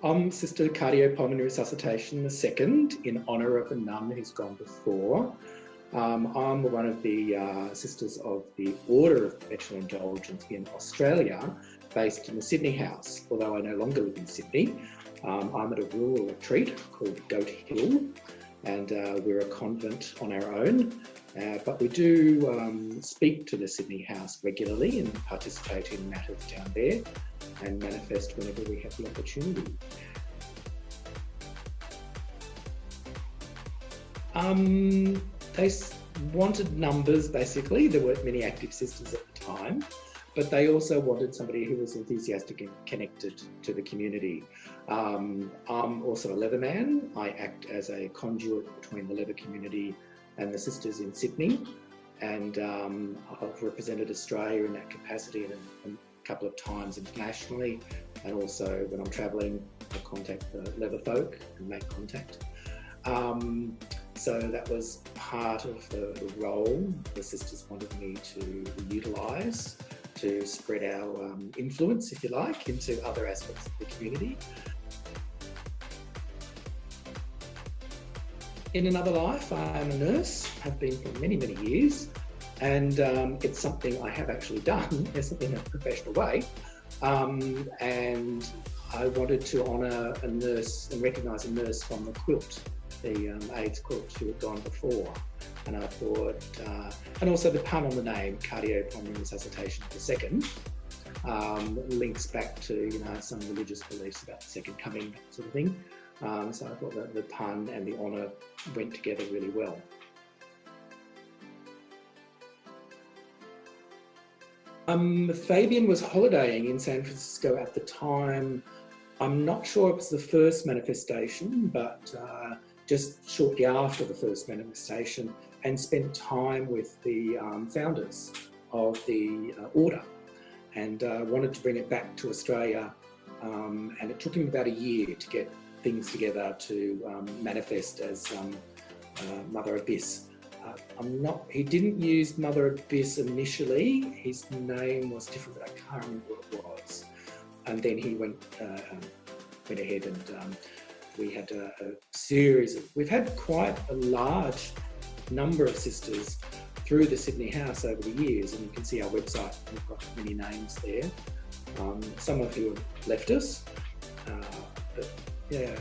I'm Sister Pulmonary Resuscitation II, in honour of a nun who's gone before. I'm one of the Sisters of the Order of Perpetual Indulgence in Australia, based in the Sydney House, although I no longer live in Sydney. I'm at a rural retreat called Goat Hill, and we're a convent on our own. But we do speak to the Sydney House regularly and participate in matters down there and manifest whenever we have the opportunity. They wanted numbers, basically. There weren't many active sisters at the time, but they also wanted somebody who was enthusiastic and connected to the community. I'm also a Leatherman. I act as a conduit between the Leather community and the sisters in Sydney, and I've represented Australia in that capacity and a couple of times internationally, and also when I'm travelling I contact the Leather folk and make contact. So that was part of the role the sisters wanted me to utilise to spread our influence, if you like, into other aspects of the community. In another life, I am a nurse, have been for many, many years, and it's something I have actually done, in a professional way, and I wanted to honour a nurse and recognise a nurse from the quilt, the AIDS quilt who had gone before, and I thought, and also the pun on the name, Cardiopulmonary Resuscitation II, links back to some religious beliefs about the second coming, that sort of thing. So I thought that the pun and the honour went together really well. Fabian was holidaying in San Francisco at the time. I'm not sure it was the first manifestation, but just shortly after the first manifestation, and spent time with the founders of the order, and wanted to bring it back to Australia, and it took him about a year to get things together to manifest as Mother Abyss. He didn't use Mother Abyss initially. His name was different, but I can't remember what it was. And then he went ahead, and we had a series of, we've had quite a large number of sisters through the Sydney House over the years, and you can see our website, we've got many names there. Some of who have left us, but yeah.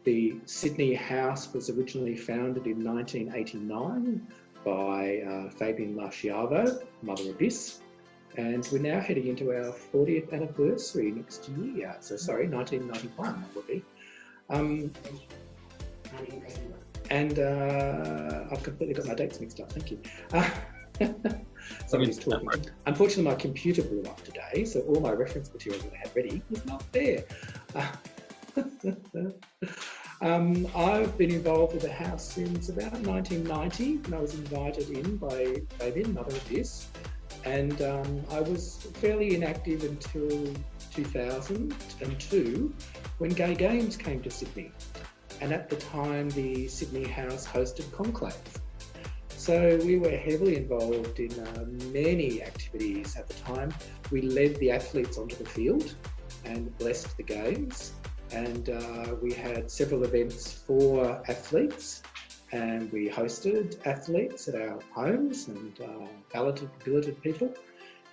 The Sydney House was originally founded in 1989 by Fabian Lasciavo, Mother Abyss, and we're now heading into our 40th anniversary next year. So sorry, 1991 that will be. And I've completely got my dates mixed up, thank you. Somebody's talking. Unfortunately, my computer blew up today, so all my reference material that I had ready was not there. I've been involved with the house since about 1990, when I was invited in by Fabian, Mother Abyss, and I was fairly inactive until 2002, when Gay Games came to Sydney, and at the time the Sydney House hosted conclave. So we were heavily involved in many activities at the time. We led the athletes onto the field and blessed the games, and we had several events for athletes, and we hosted athletes at our homes and billeted people,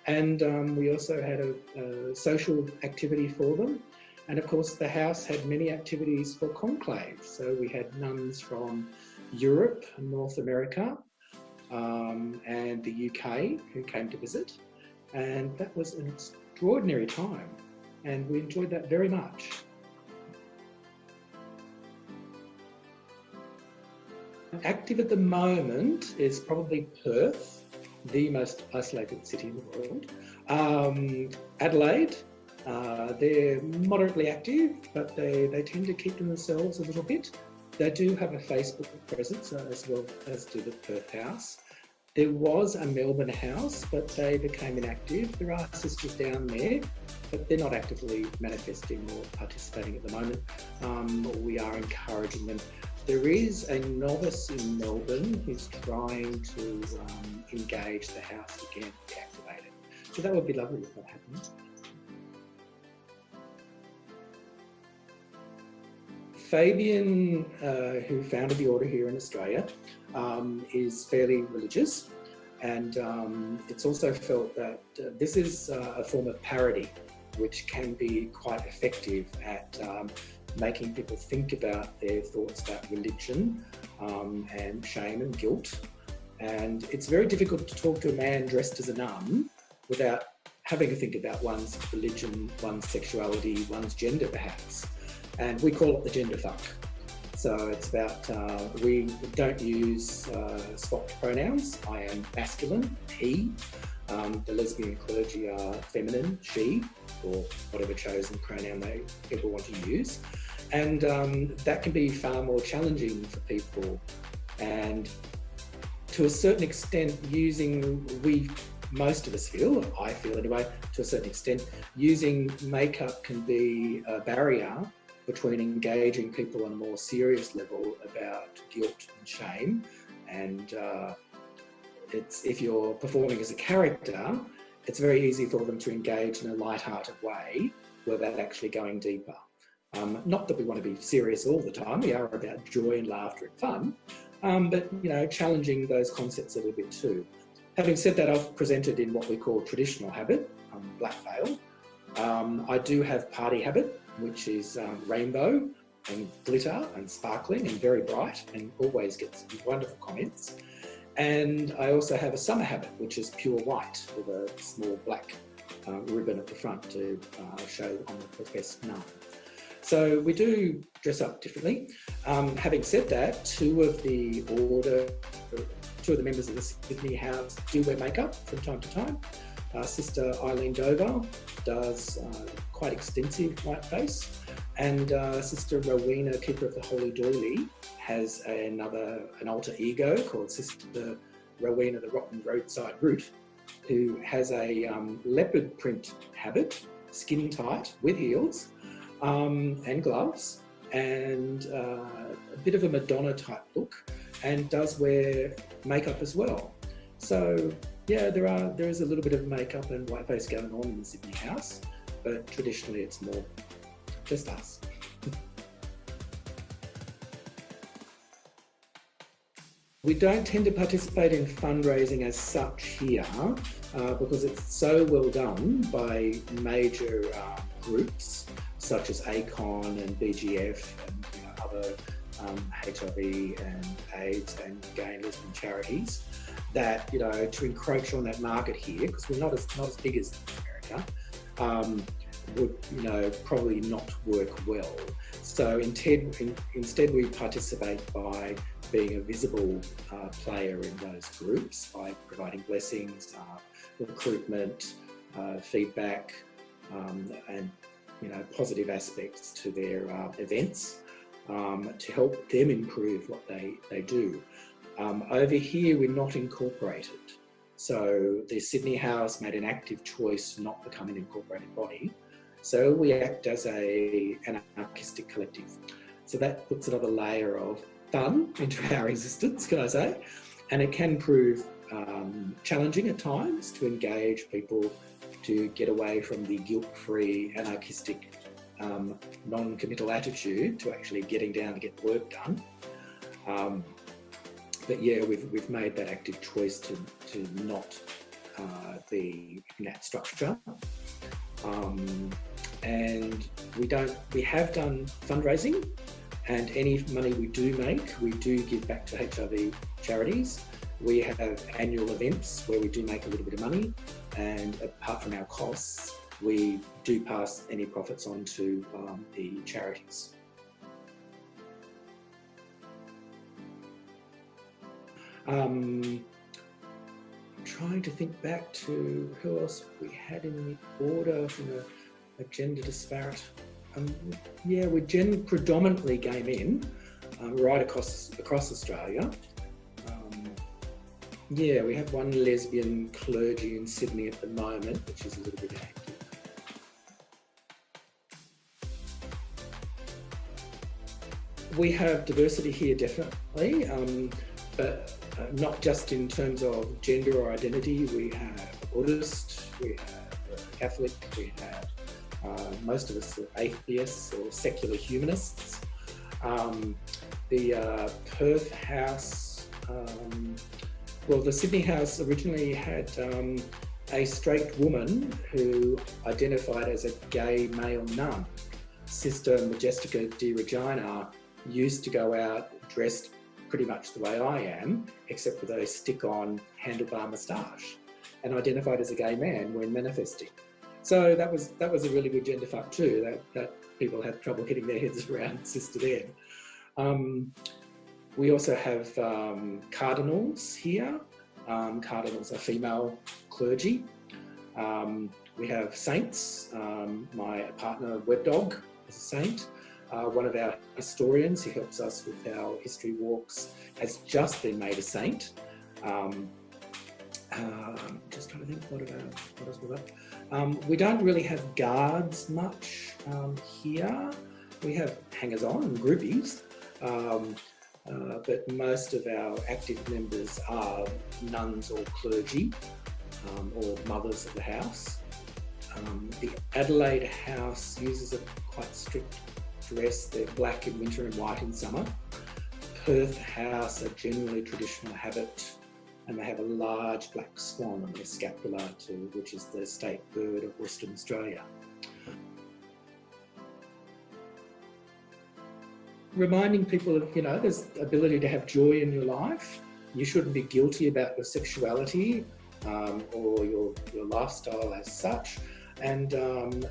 and we also had a social activity for them. And of course the house had many activities for conclave, so we had nuns from Europe and North America, and the UK who came to visit, and that was an extraordinary time, and we enjoyed that very much. Active at the moment is probably Perth, the most isolated city in the world. Adelaide, they're moderately active, but they tend to keep to themselves a little bit. They do have a Facebook presence as well as do the Perth House. There was a Melbourne house, but they became inactive. There are sisters down there, but they're not actively manifesting or participating at the moment. We are encouraging them. There is a novice in Melbourne who's trying to engage the house again, reactivate it. So that would be lovely if that happened. Fabian, who founded the order here in Australia, is fairly religious, and it's also felt that this is a form of parody which can be quite effective at making people think about their thoughts about religion and shame and guilt. And it's very difficult to talk to a man dressed as a nun without having to think about one's religion, one's sexuality, one's gender perhaps. And we call it the gender fuck. So it's about, we don't use swapped pronouns. I am masculine, he. The lesbian clergy are feminine, she, or whatever chosen pronoun people want to use. And that can be far more challenging for people. And to a certain extent, most of us feel, I feel anyway, to a certain extent, using makeup can be a barrier between engaging people on a more serious level about guilt and shame. And if you're performing as a character, it's very easy for them to engage in a light-hearted way without actually going deeper. Not that we want to be serious all the time, we are about joy and laughter and fun, but challenging those concepts a little bit too. Having said that, I've presented in what we call traditional habit, black veil. I do have party habit, which is rainbow and glitter and sparkling and very bright and always gets wonderful comments. And I also have a summer habit, which is pure white with a small black ribbon at the front to show I'm a professed nun. So we do dress up differently. Having said that, two of the members of the Sydney House do wear makeup from time to time. Sister Eileen Dover does quite extensive whiteface, and Sister Rowena, Keeper of the Holy Doily, has an alter ego called Sister Rowena, the Rotten Roadside Root, who has a leopard print habit, skin tight with heels and gloves, and a bit of a Madonna type look, and does wear makeup as well. So yeah, there is a little bit of makeup and whiteface going on in the Sydney House, but traditionally it's more just us. We don't tend to participate in fundraising as such here because it's so well done by major groups such as ACON and BGF and other HIV and AIDS and gay and lesbian charities, that to encroach on that market here, because we're not as big as America, would probably not work well. So instead we participate by being a visible player in those groups by providing blessings, recruitment, feedback, and positive aspects to their events to help them improve what they do. Over here, we're not incorporated. So the Sydney House made an active choice not to become an incorporated body. So we act as an anarchistic collective. So that puts another layer of fun into our existence, can I say? And it can prove challenging at times to engage people to get away from the guilt-free, anarchistic, non-committal attitude to actually getting down to get the work done. But yeah, we've made that active choice to not be in that structure. And we have done fundraising, and any money we do make, we do give back to HIV charities. We have annual events where we do make a little bit of money, and apart from our costs, we do pass any profits on to the charities. I'm trying to think back to who else we had in the order from a gender disparate. Yeah, we're predominantly gay men right across Australia. Yeah, we have one lesbian clergy in Sydney at the moment, which is a little bit active. We have diversity here, definitely. but not just in terms of gender or identity. We have Buddhist, we have Catholic, we have most of us are atheists or secular humanists. The Perth house, well, the Sydney house originally had a straight woman who identified as a gay male nun. Sister Majestica de Regina used to go out dressed pretty much the way I am, except with a stick-on handlebar moustache, and identified as a gay man when manifesting. So that was a really good gender fuck too, that people had trouble getting their heads around Sister then. We also have cardinals here. Cardinals are female clergy. We have saints. My partner, Web Dog, is a saint. One of our historians who helps us with our history walks has just been made a saint. Just trying to think what else we got. We don't really have guards much here. We have hangers-on and groupies, but most of our active members are nuns or clergy or mothers of the house. The Adelaide house uses a quite strict dress. They're black in winter and white in summer. Perth house are generally traditional habit, and they have a large black swan on their scapula too, which is the state bird of Western Australia. Reminding people of, there's the ability to have joy in your life. You shouldn't be guilty about your sexuality or your lifestyle as such. And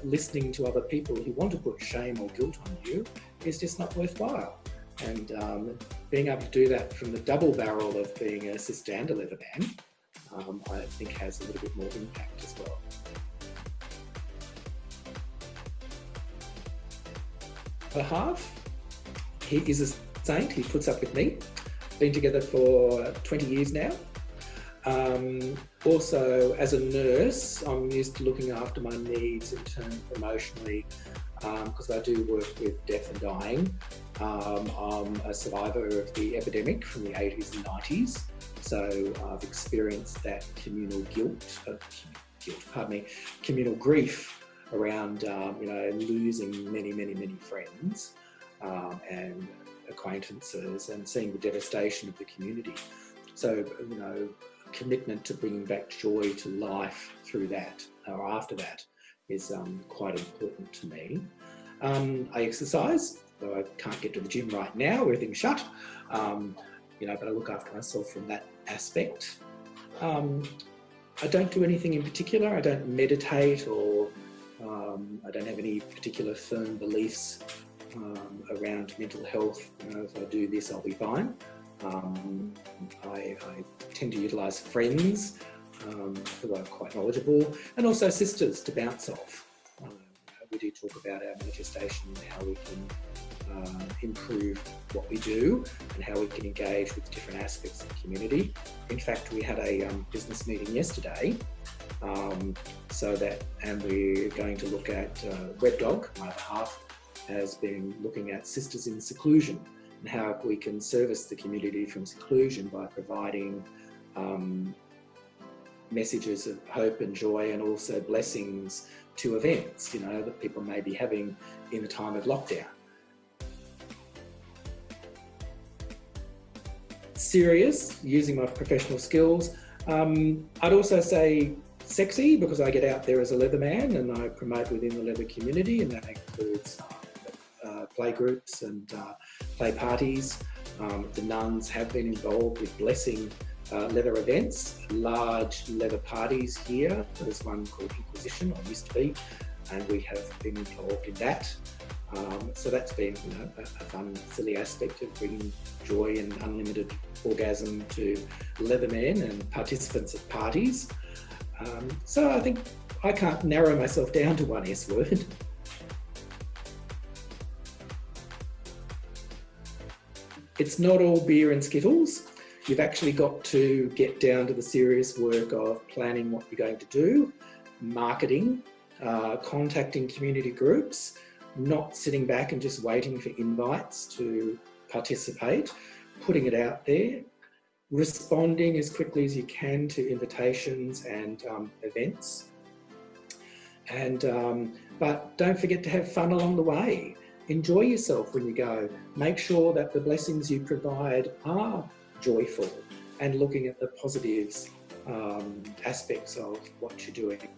listening to other people who want to put shame or guilt on you is just not worthwhile. And being able to do that from the double barrel of being a cisgender leather man, I think has a little bit more impact as well. The half, he is a saint, he puts up with me. Been together for 20 years now. Also, as a nurse, I'm used to looking after my needs in terms emotionally, because I do work with death and dying. I'm a survivor of the epidemic from the 80s and 90s, so I've experienced that communal communal grief around, losing many friends and acquaintances, and seeing the devastation of the community. So, commitment to bringing back joy to life through that or after that is quite important to me. I exercise, though I can't get to the gym right now, everything's shut, but I look after myself from that aspect. I don't do anything in particular. I don't meditate, or I don't have any particular firm beliefs around mental health. If I do this, I'll be fine. I tend to utilise friends who are quite knowledgeable, and also sisters to bounce off. We do talk about our manifestation and how we can improve what we do and how we can engage with different aspects of the community. In fact, we had a business meeting yesterday, and we're going to look at Web Dog, my other half, has been looking at Sisters in Seclusion, and how we can service the community from seclusion by providing messages of hope and joy, and also blessings to events, that people may be having in the time of lockdown. Serious, using my professional skills. I'd also say sexy, because I get out there as a leather man and I promote within the leather community, and that includes play groups and play parties. The nuns have been involved with blessing leather events, large leather parties here. There's one called Inquisition, or used to be, and we have been involved in that. So that's been a fun, silly aspect of bringing joy and unlimited orgasm to leathermen and participants at parties. So I think I can't narrow myself down to one S word. It's not all beer and skittles. You've actually got to get down to the serious work of planning what you're going to do, marketing, contacting community groups, not sitting back and just waiting for invites to participate, putting it out there, responding as quickly as you can to invitations and events. And but don't forget to have fun along the way. Enjoy yourself when you go. Make sure that the blessings you provide are joyful and looking at the positives aspects of what you're doing.